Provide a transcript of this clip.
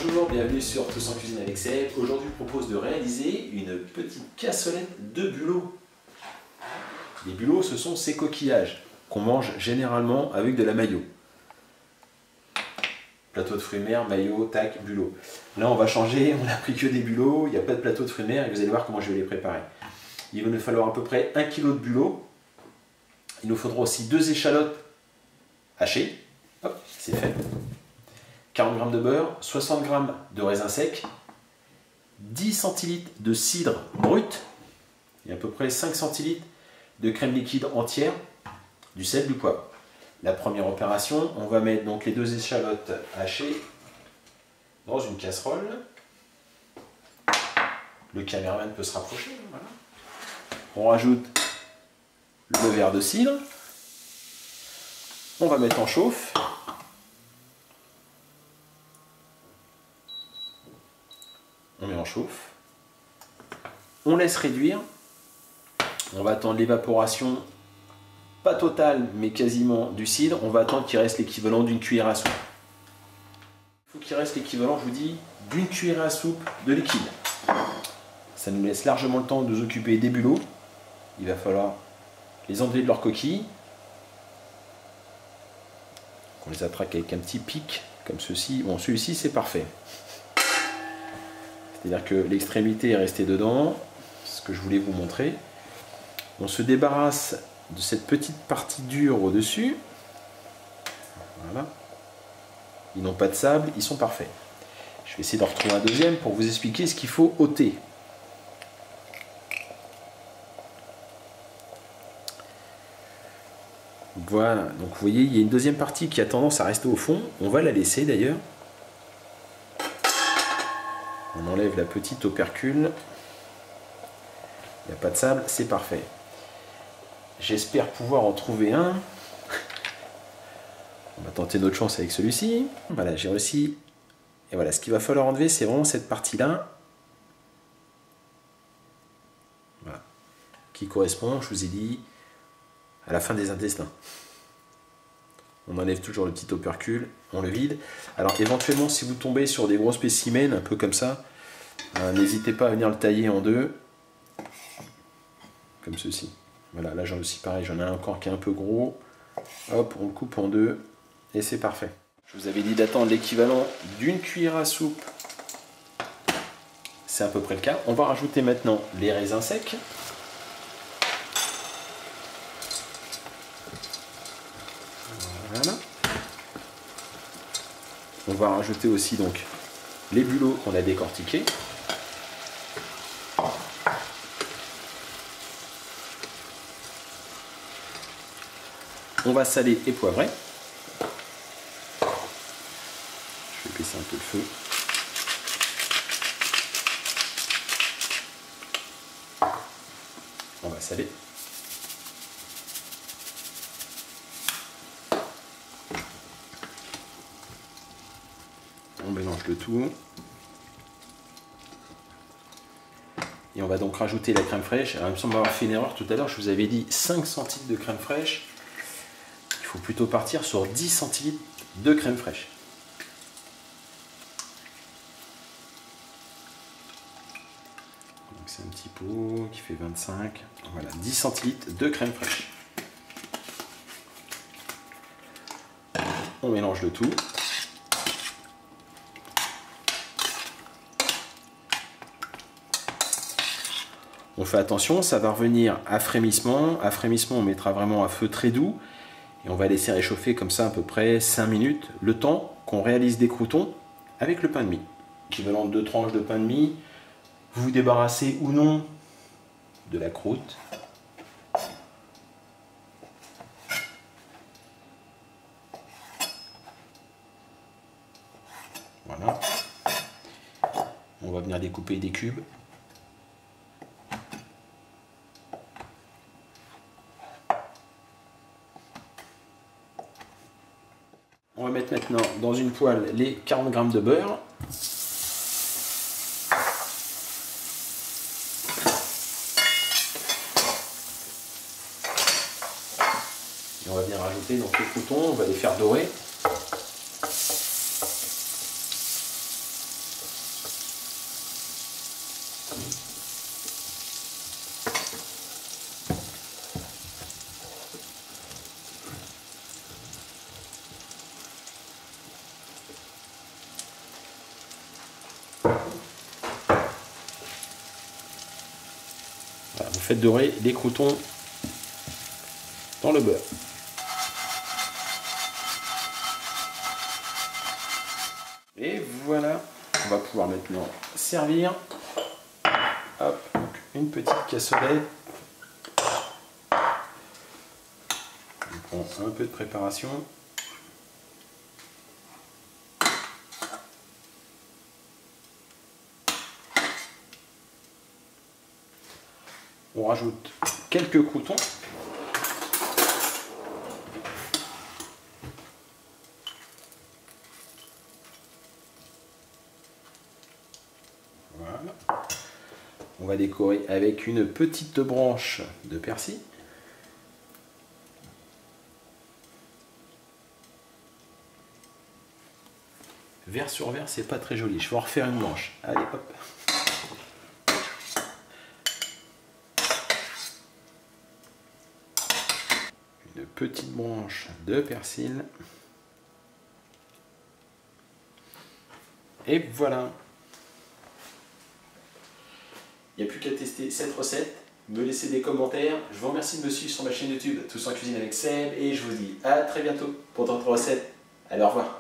Bonjour, bienvenue sur Tous en cuisine avec Seb. Aujourd'hui, je propose de réaliser une petite cassolette de bulots. Les bulots, ce sont ces coquillages qu'on mange généralement avec de la mayo. Plateau de fruits de mer, mayo, tac, bulot. Là, on va changer, on n'a pris que des bulots, il n'y a pas de plateau de fruits de mer et vous allez voir comment je vais les préparer. Il va nous falloir à peu près 1 kg de bulots. Il nous faudra aussi 2 échalotes hachées. Hop, c'est fait. 40 g de beurre, 60 g de raisin sec, 10 centilitres de cidre brut et à peu près 5 centilitres de crème liquide entière, du sel, du poivre. La première opération, on va mettre donc les 2 échalotes hachées dans une casserole. Le caméraman peut se rapprocher. Voilà. On rajoute le verre de cidre. On va mettre en chauffe. On met en chauffe. On laisse réduire. On va attendre l'évaporation, pas totale, mais quasiment du cidre. On va attendre qu'il reste l'équivalent d'une cuillère à soupe. Il faut qu'il reste l'équivalent, je vous dis, d'une cuillère à soupe de liquide. Ça nous laisse largement le temps de nous occuper des bulots. Il va falloir les enlever de leur coquille. On les attraque avec un petit pic, comme ceci. Bon, celui-ci, c'est parfait. C'est-à-dire que l'extrémité est restée dedans, ce que je voulais vous montrer. On se débarrasse de cette petite partie dure au-dessus. Voilà. Ils n'ont pas de sable, ils sont parfaits. Je vais essayer d'en retrouver un deuxième pour vous expliquer ce qu'il faut ôter. Voilà, donc vous voyez, il y a une deuxième partie qui a tendance à rester au fond. On va la laisser d'ailleurs. On enlève la petite opercule. Il n'y a pas de sable, c'est parfait. J'espère pouvoir en trouver un. On va tenter notre chance avec celui-ci. Voilà, j'ai réussi. Et voilà, ce qu'il va falloir enlever, c'est vraiment cette partie-là. Voilà. Qui correspond, je vous ai dit, à la fin des intestins. On enlève toujours le petit opercule, on le vide. Alors éventuellement, si vous tombez sur des gros spécimens, un peu comme ça, n'hésitez pas à venir le tailler en deux, comme ceci. Voilà, là j'en aussi pareil, j'en ai un encore qui est un peu gros. Hop, on le coupe en deux, et c'est parfait. Je vous avais dit d'attendre l'équivalent d'une cuillère à soupe. C'est à peu près le cas. On va rajouter maintenant les raisins secs. Voilà. On va rajouter aussi donc les bulots qu'on a décortiqués. On va saler et poivrer. Je vais baisser un peu le feu. On va saler. On mélange le tout. Et on va donc rajouter la crème fraîche. Alors, il me semble avoir fait une erreur tout à l'heure. Je vous avais dit 5 centilitres de crème fraîche. Il faut plutôt partir sur 10 centilitres de crème fraîche. C'est un petit pot qui fait 25. Voilà, 10 centilitres de crème fraîche. On mélange le tout. On fait attention, ça va revenir à frémissement. À frémissement, on mettra vraiment à feu très doux. Et on va laisser réchauffer comme ça à peu près 5 minutes, le temps qu'on réalise des croûtons avec le pain de mie. Équivalent de 2 tranches de pain de mie. Vous vous débarrassez ou non de la croûte. Voilà. On va venir découper des cubes. On va mettre maintenant dans une poêle les 40 g de beurre. Et on va venir rajouter donc les croûtons, on va les faire dorer. faites dorer les croûtons dans le beurre. Et voilà, on va pouvoir maintenant servir. Hop, donc une petite cassolette. On prend un peu de préparation. On rajoute quelques croûtons. Voilà. On va décorer avec une petite branche de persil. Verre sur verre, c'est pas très joli. Je vais en refaire une branche. Allez, hop. Une petite branche de persil. Et voilà. Il n'y a plus qu'à tester cette recette, me laisser des commentaires. Je vous remercie de me suivre sur ma chaîne YouTube Tous en cuisine avec Seb et je vous dis à très bientôt pour d'autres recettes. Allez, au revoir.